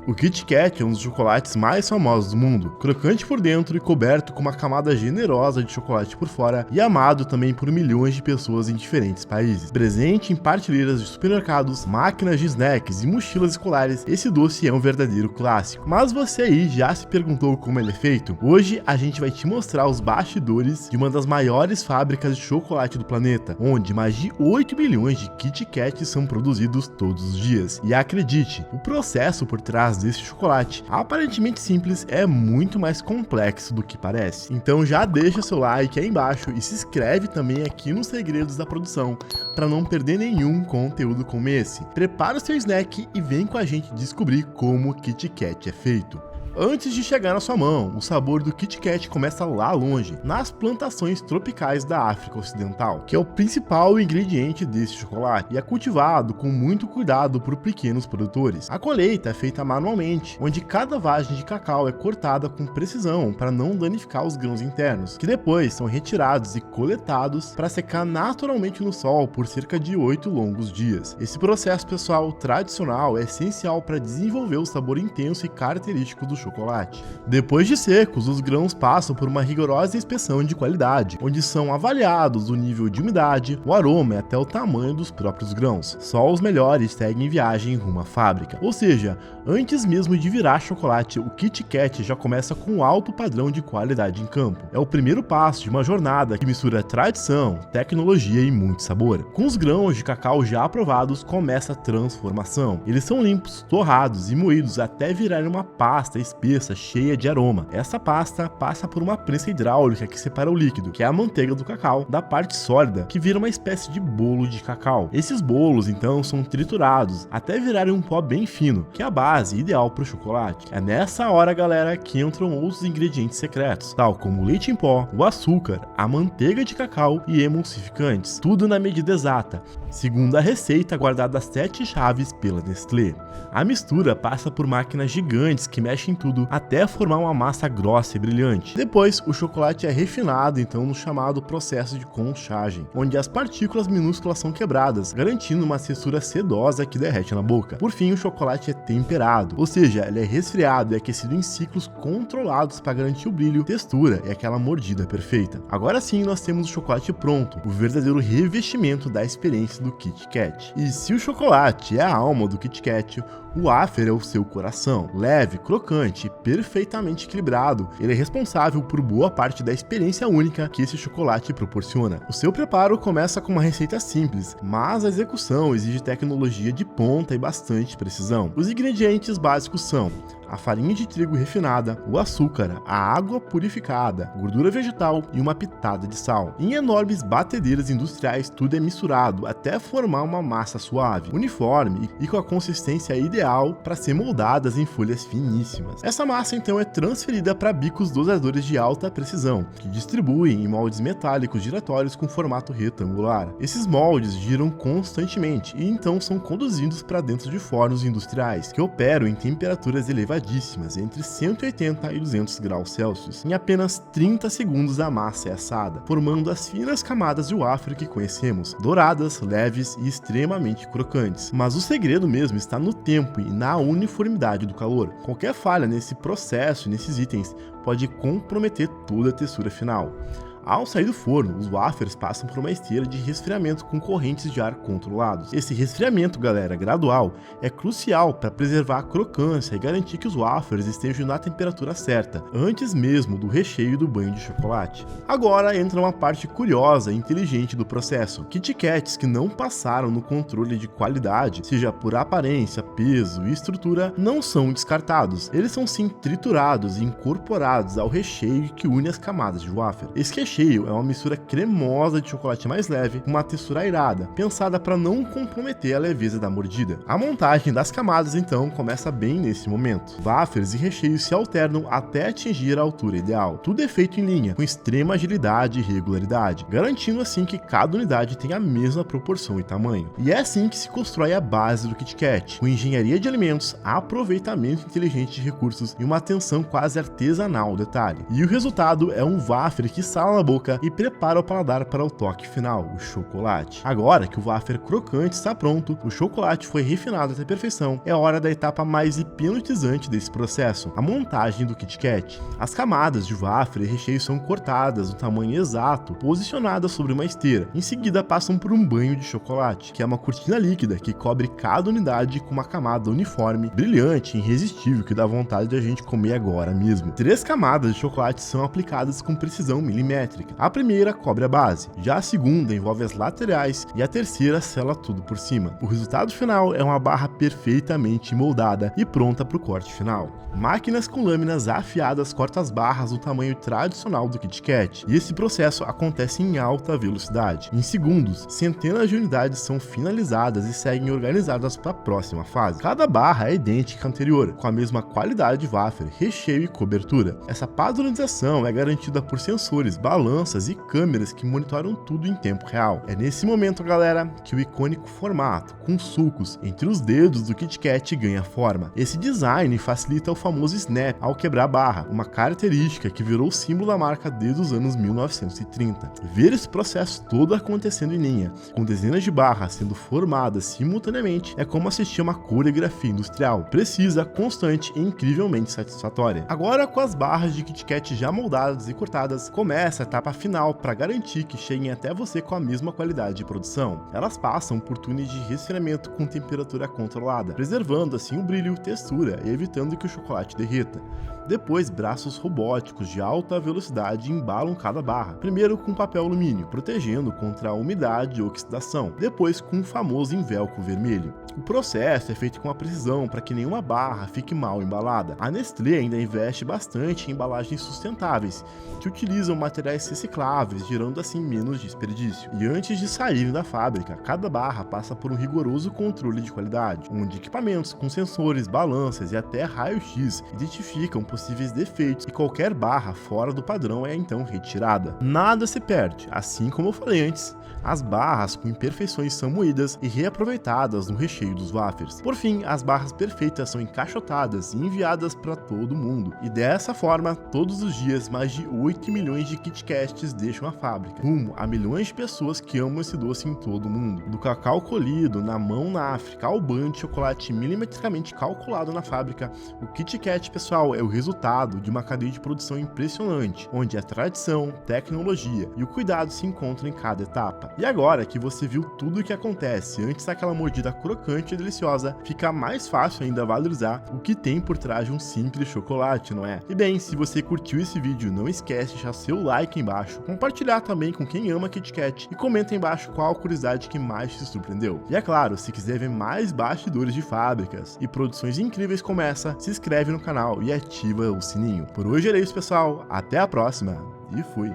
O Kit Kat é um dos chocolates mais famosos do mundo, crocante por dentro e coberto com uma camada generosa de chocolate por fora e amado também por milhões de pessoas em diferentes países. Presente em prateleiras de supermercados, máquinas de snacks e mochilas escolares, esse doce é um verdadeiro clássico. Mas você aí já se perguntou como ele é feito? Hoje a gente vai te mostrar os bastidores de uma das maiores fábricas de chocolate do planeta, onde mais de 8 milhões de Kit Kats são produzidos todos os dias. E acredite, o processo por trás desse chocolate, aparentemente simples, é muito mais complexo do que parece. Então já deixa seu like aí embaixo e se inscreve também aqui nos segredos da produção, para não perder nenhum conteúdo como esse. Prepara o seu snack e vem com a gente descobrir como o Kit Kat é feito. Antes de chegar na sua mão, o sabor do Kit Kat começa lá longe, nas plantações tropicais da África Ocidental, que é o principal ingrediente desse chocolate e é cultivado com muito cuidado por pequenos produtores. A colheita é feita manualmente, onde cada vagem de cacau é cortada com precisão para não danificar os grãos internos, que depois são retirados e coletados para secar naturalmente no sol por cerca de 8 longos dias. Esse processo, pessoal, tradicional é essencial para desenvolver o sabor intenso e característico do chocolate. Depois de secos, os grãos passam por uma rigorosa inspeção de qualidade, onde são avaliados o nível de umidade, o aroma e até o tamanho dos próprios grãos. Só os melhores seguem viagem rumo à fábrica. Ou seja, antes mesmo de virar chocolate, o Kit Kat já começa com um alto padrão de qualidade em campo. É o primeiro passo de uma jornada que mistura tradição, tecnologia e muito sabor. Com os grãos de cacau já aprovados, começa a transformação. Eles são limpos, torrados e moídos até virarem uma pasta espessa, cheia de aroma. Essa pasta passa por uma prensa hidráulica que separa o líquido, que é a manteiga do cacau, da parte sólida, que vira uma espécie de bolo de cacau. Esses bolos, então, são triturados até virarem um pó bem fino, que é a base ideal para o chocolate. É nessa hora, galera, que entram outros ingredientes secretos, tal como o leite em pó, o açúcar, a manteiga de cacau e emulsificantes, tudo na medida exata, segundo a receita guardada às 7 chaves pela Nestlé. A mistura passa por máquinas gigantes que mexem tudo até formar uma massa grossa e brilhante. Depois, o chocolate é refinado então no chamado processo de conchagem, onde as partículas minúsculas são quebradas, garantindo uma textura sedosa que derrete na boca. Por fim, o chocolate é temperado, ou seja, ele é resfriado e aquecido em ciclos controlados para garantir o brilho, textura e aquela mordida perfeita. Agora sim, nós temos o chocolate pronto, o verdadeiro revestimento da experiência do Kit Kat. E se o chocolate é a alma do Kit Kat, o wafer é o seu coração. Leve, crocante e perfeitamente equilibrado, ele é responsável por boa parte da experiência única que esse chocolate proporciona. O seu preparo começa com uma receita simples, mas a execução exige tecnologia de ponta e bastante precisão. Os ingredientes básicos são a farinha de trigo refinada, o açúcar, a água purificada, gordura vegetal e uma pitada de sal. Em enormes batedeiras industriais, tudo é misturado até formar uma massa suave, uniforme e com a consistência ideal para ser moldadas em folhas finíssimas. Essa massa então é transferida para bicos dosadores de alta precisão, que distribuem em moldes metálicos giratórios com formato retangular. Esses moldes giram constantemente e então são conduzidos para dentro de fornos industriais, que operam em temperaturas elevadíssimas, entre 180 e 200 graus Celsius. Em apenas 30 segundos a massa é assada, formando as finas camadas de wafer que conhecemos, douradas, leves e extremamente crocantes. Mas o segredo mesmo está no tempo e na uniformidade do calor. Qualquer falha nesse processo, nesses itens, pode comprometer toda a textura final. Ao sair do forno, os wafers passam por uma esteira de resfriamento com correntes de ar controlados. Esse resfriamento, galera, gradual, é crucial para preservar a crocância e garantir que os wafers estejam na temperatura certa, antes mesmo do recheio e do banho de chocolate. Agora entra uma parte curiosa e inteligente do processo. Kit Kats que não passaram no controle de qualidade, seja por aparência, peso e estrutura, não são descartados. Eles são sim triturados e incorporados ao recheio que une as camadas de wafer. Esse recheio é uma mistura cremosa de chocolate mais leve, com uma textura airada, pensada para não comprometer a leveza da mordida. A montagem das camadas então começa bem nesse momento. Wafers e recheios se alternam até atingir a altura ideal. Tudo é feito em linha, com extrema agilidade e regularidade, garantindo assim que cada unidade tenha a mesma proporção e tamanho. E é assim que se constrói a base do Kit Kat, com engenharia de alimentos, aproveitamento inteligente de recursos e uma atenção quase artesanal ao detalhe. E o resultado é um wafer que sala boca e prepara o paladar para o toque final, o chocolate. Agora que o wafer crocante está pronto, o chocolate foi refinado até a perfeição, é hora da etapa mais hipnotizante desse processo, a montagem do Kit Kat. As camadas de wafer e recheio são cortadas no tamanho exato, posicionadas sobre uma esteira. Em seguida passam por um banho de chocolate, que é uma cortina líquida que cobre cada unidade com uma camada uniforme, brilhante e irresistível que dá vontade de a gente comer agora mesmo. 3 camadas de chocolate são aplicadas com precisão milimétrica. A primeira cobre a base, já a segunda envolve as laterais e a terceira sela tudo por cima. O resultado final é uma barra perfeitamente moldada e pronta para o corte final. Máquinas com lâminas afiadas cortam as barras no tamanho tradicional do Kit Kat, e esse processo acontece em alta velocidade. Em segundos, centenas de unidades são finalizadas e seguem organizadas para a próxima fase. Cada barra é idêntica à anterior, com a mesma qualidade de wafer, recheio e cobertura. Essa padronização é garantida por sensores, balanças e câmeras que monitoram tudo em tempo real. É nesse momento, galera, que o icônico formato, com sulcos entre os dedos do Kit Kat ganha forma. Esse design facilita o famoso snap ao quebrar a barra, uma característica que virou símbolo da marca desde os anos 1930. Ver esse processo todo acontecendo em linha, com dezenas de barras sendo formadas simultaneamente, é como assistir a uma coreografia industrial, precisa, constante e incrivelmente satisfatória. Agora, com as barras de Kit Kat já moldadas e cortadas, começa a etapa final para garantir que cheguem até você com a mesma qualidade de produção. Elas passam por túneis de resfriamento com temperatura controlada, preservando assim o brilho, textura e evitando que o chocolate derreta. Depois, braços robóticos de alta velocidade embalam cada barra, primeiro com papel alumínio, protegendo contra a umidade e oxidação, depois com o famoso velcro vermelho. O processo é feito com a precisão para que nenhuma barra fique mal embalada. A Nestlé ainda investe bastante em embalagens sustentáveis, que utilizam materiais recicláveis, gerando assim menos desperdício. E antes de saírem da fábrica, cada barra passa por um rigoroso controle de qualidade, onde equipamentos com sensores, balanças e até raio-x identificam possíveis defeitos e qualquer barra fora do padrão é então retirada. Nada se perde, assim como eu falei antes, as barras com imperfeições são moídas e reaproveitadas no recheio dos wafers. Por fim, as barras perfeitas são encaixotadas e enviadas para todo mundo. E dessa forma, todos os dias, mais de 8 milhões de Kit Kats deixam a fábrica, rumo a milhões de pessoas que amam esse doce em todo o mundo. Do cacau colhido na mão na África ao banho de chocolate milimetricamente calculado na fábrica, o Kit Kat, pessoal, é o resultado de uma cadeia de produção impressionante, onde a tradição, tecnologia e o cuidado se encontram em cada etapa. E agora que você viu tudo o que acontece antes daquela mordida crocante e deliciosa, fica mais fácil ainda valorizar o que tem por trás de um simples chocolate, não é? E bem, se você curtiu esse vídeo, não esquece de deixar seu like aí embaixo, compartilhar também com quem ama Kit Kat e comenta aí embaixo qual a curiosidade que mais te surpreendeu. E é claro, se quiser ver mais bastidores de fábricas e produções incríveis como essa, se inscreve no canal e ativa o sininho. Por hoje era isso, pessoal, até a próxima e fui!